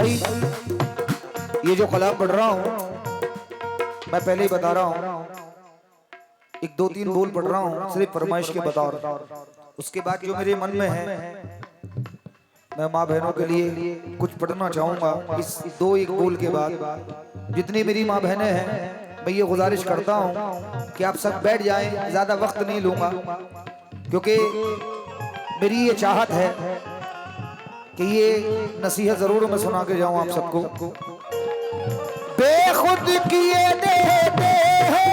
भाई ये जो कलाम पढ़ रहा हूँ मैं पहले ही बता रहा हूँ, एक दो तीन बोल पढ़ रहा हूँ सिर्फ फरमाइश के बतौर। उसके बाद जो मेरे मन में है मैं माँ बहनों के लिए कुछ पढ़ना चाहूँगा। इस दो एक बोल के बाद जितनी मेरी माँ बहनें हैं मैं ये गुजारिश करता हूँ कि आप सब बैठ जाएं, ज़्यादा वक्त नहीं लूँगा क्योंकि मेरी ये चाहत है कि ये नसीहत ज़रूर मैं सुना के जाऊँ आप सबको। बेखुद किए देते हैं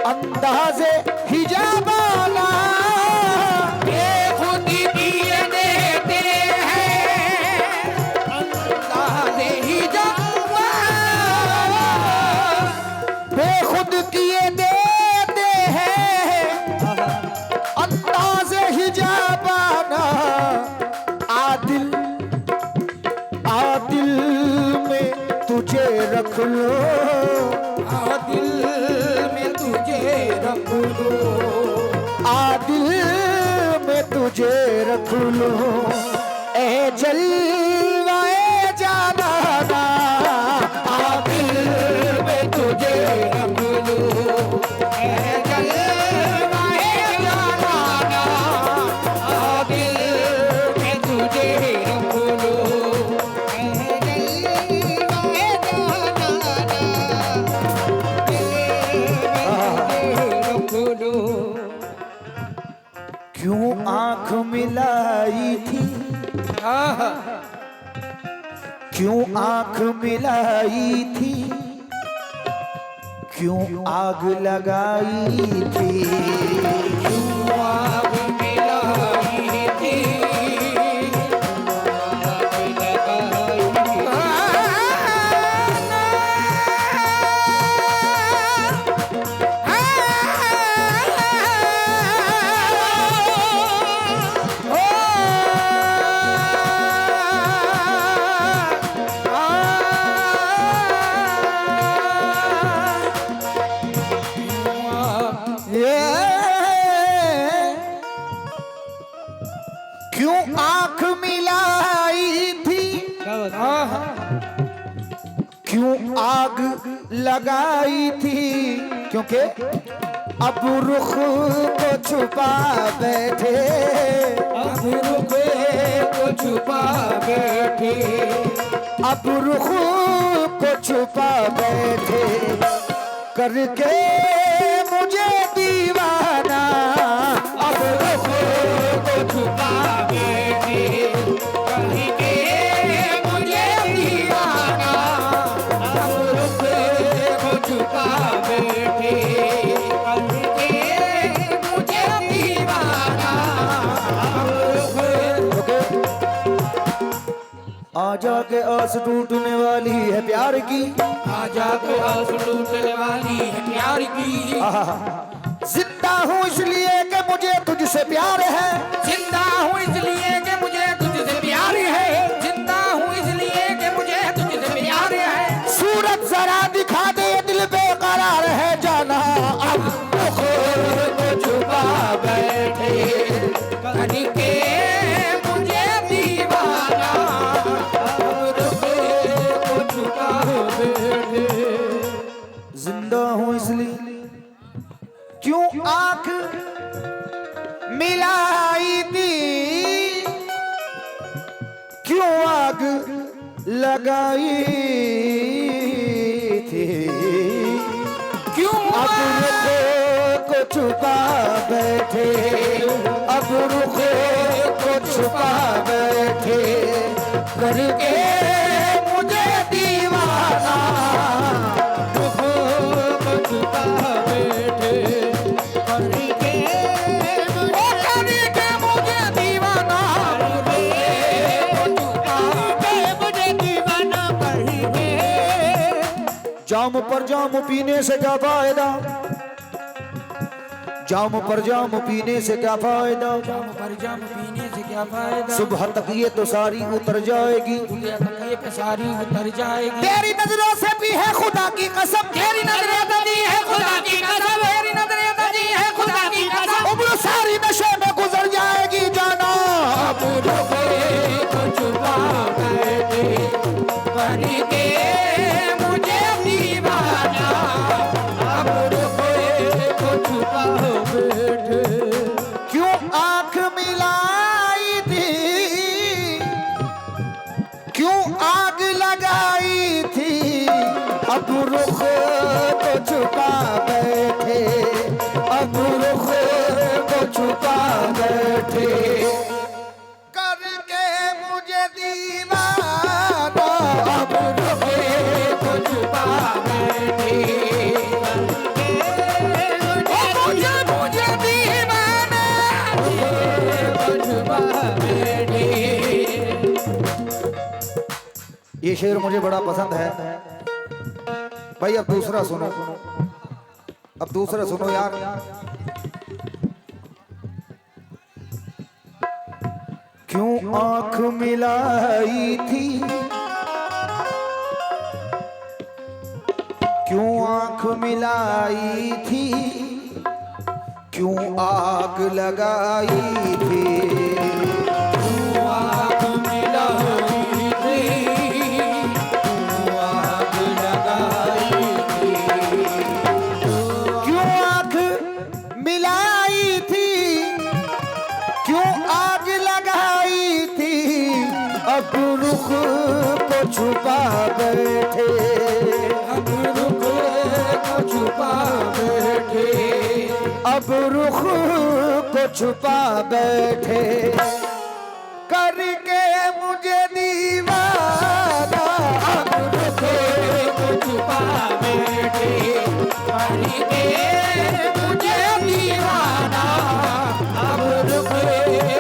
अंदाज़े हिजाबाना, बेखुद किए देते हैं अंदाज़े हिजाबाना, बेखुद किए देते हैं अंदाज़े हिजाबाना। आदिल आदिल में तुझे रख लो, आदिल में तुझे रख लो, आदिल में तुझे रख लो। ए जलवाए जाना, आदिल में तुझे रख लो, ए जलवाए जाना, आदिल में तुझे रख लो, ए जलवाए जाना, रख लो। क्यों आंख मिलाई थी, क्यों आंख मिलाई थी, क्यों आग लगाई थी, आग मिलाई थी, क्यों आंख मिलाई थी, क्यों आग लगाई थी। क्योंकि अब रुख को छुपा बैठे, अब रुपए को छुपा बैठे, अब रुख को छुपा बैठे करके मुझे दीवाना। अब रुख को छुपा बैठे, कहीं के मुझे दीवाना, अब रुख को छुपा बैठे, कहीं के मुझे दीवाना, अब रुख आजा के आस टूटने वाली है प्यार की, आजा के आस टूटने वाली है प्यार की, जिंदा हूँ इसलिए कि मुझे तुझसे प्यार है, जिंदा हूँ इसलिए कि मुझे तुझसे प्यार है, जिंदा हूँ इसलिए कि मुझे तुझसे प्यार है। सूरत जरा दिखा दे दिल बेकरार है जाना। अब रुख को छुपा बैठे, कहीं के मुझे दीवाना, अब रुख को छुपा बैठे। जिंदा हूँ इसलिए क्यों आंख मिलाई थी, क्यों आग लगाई थी, क्यों अब रुख को छुपा बैठे, अब रुख को छुपा बैठे करके मुझे दीवाना। रुख को छुपा बैठे, कहीं के मुझे दीवाना, मुझे दीवाना कहीं के। जाम पर जाम पीने से क्या फायदा, जाम पर जाम पीने से क्या फायदा, जाम पर जाम पीने से क्या फायदा, सुबह तक ये तो सारी उतर जाएगी। ये पे सारी उतर जाएगी। तेरी नजरों से भी है खुदा की कसम, तेरी नजरें ददी है खुदा की कसम, तेरी नजरें ददी है खुदा की कसम, उम्र सारी नशे में गुजर जाएगी जाना। अब रुपए को छुपा बैठे, छुपा बैठे। क्यों आंख मिलाई थी, क्यों आग लगाई थी, अब रुख को छुपा बैठे, अब रुख को छुपा बैठे, करके मुझे दीवाना, अब रुख को छुपा बैठे, मुझे दीवाना छुपा बैठे। ये शेर मुझे बड़ा पसंद है भाई। अब दूसरा सुनो, अब दूसरा सुनो यार। क्यों आंख मिलाई थी, क्यों आंख मिलाई थी, क्यों आग लगाई थी, आग मिलाई थी, आग लगाई थी, क्यों आंख मिलाई थी, क्यों आग लगाई थी, अब रुख को छुपा बैठे, अब रुख को छुपा बैठे, अब रुख को छुपा बैठे, करके मुझे दीवाना, अब रुख को छुपा बैठे, करके मुझे दीवाना, अब रुख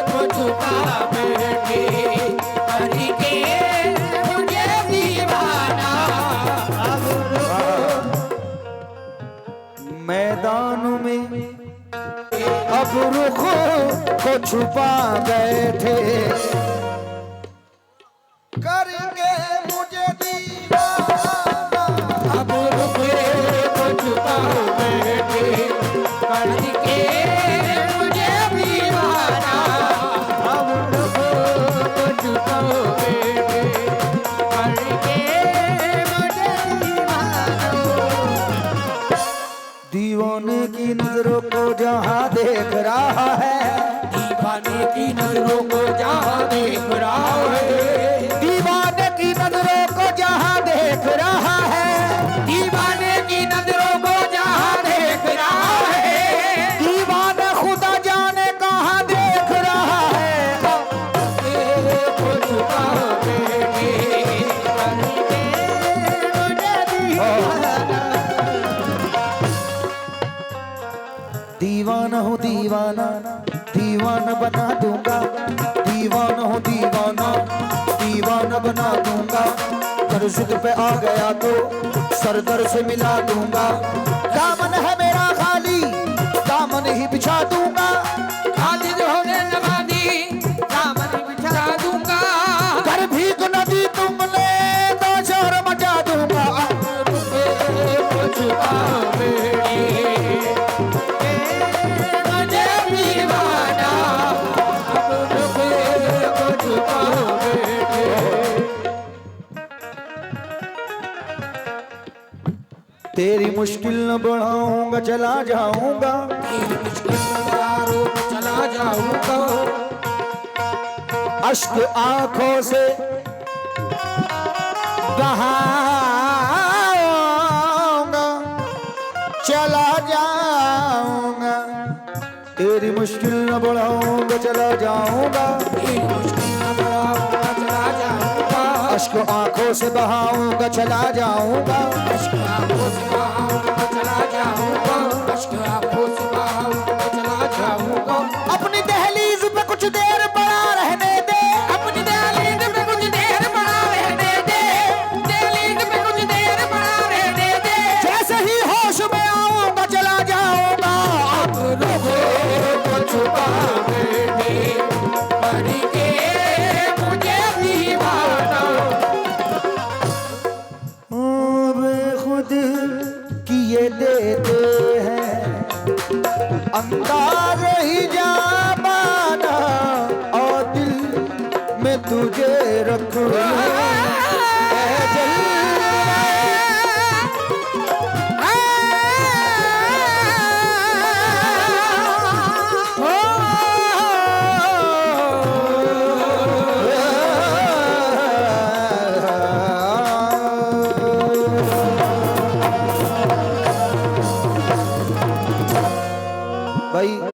को छुपा बैठे, करके मुझे दीवाना, अब मैदान में अब रुख को छुपा बैठे, करके मुझे दीवाना, अब रुख को छुपा बैठे, करके मुझे दीवाना, अब रुख को छुपा बैठे, करके मुझे दीवाना। दीवाने की नजरों को जहां देख रहा है, दीवाने की नजरों को जहां देख रहा है, दीवाने की नजरों को जहां देख रहा है, दीवाने की नजरों को जहां देख रहा है, दीवाना खुदा जाने कहां देख रहा है, को छुपा बैठे, करके मुझे दीवाना। दीवाना हूँ दीवाना, दीवाना बना दूंगा, दीवाना हूँ दीवाना, दीवाना बना दूंगा, कर जिद पे आ गया तो सरदर से मिला दूंगा, दामन है मेरा खाली, दामन ही बिछा दूंगा, खाली होने नवादी दामन बिछा दूंगा, कर भीग नदी तुमने दो शोर मचा दूंगा, रुपए को छुपा बैठे, मुझे दीवाना, अब रुपए को छुपा बैठे। तेरी मुश्किल न बढ़ाऊंगा चला जाऊंगा, तेरी मुश्किल बाजारों में चला जाऊंगा, अश्क आंखों से बहाऊंगा चला जाऊंगा, तेरी मुश्किल न बढ़ाऊंगा चला जाऊंगा, तेरी मुश्किल न बढ़ाऊंगा चला जाऊंगा, अश्क आंखों से बहाऊंगा चला जाऊंगा, अश्क आंखों से बहाऊंगा चला जाऊंगा, अश्क आंखों से बहाऊंगा चला जाऊंगा, अपनी दहलीज पे कुछ देर बड़ा रहने दे, अपनी दहलीज पे कुछ देर बना रहने दे, दहलीज पे कुछ देर बना रहने दे, जैसे ही होश में आऊंगा चला जाऊंगा, अब रुपए को छुपा बैठे, करके मुझे दीवाना। बेखुद किए देते हैं अंदाज ही जामाना, और दिल में तुझे रखूं ऐ जल भाई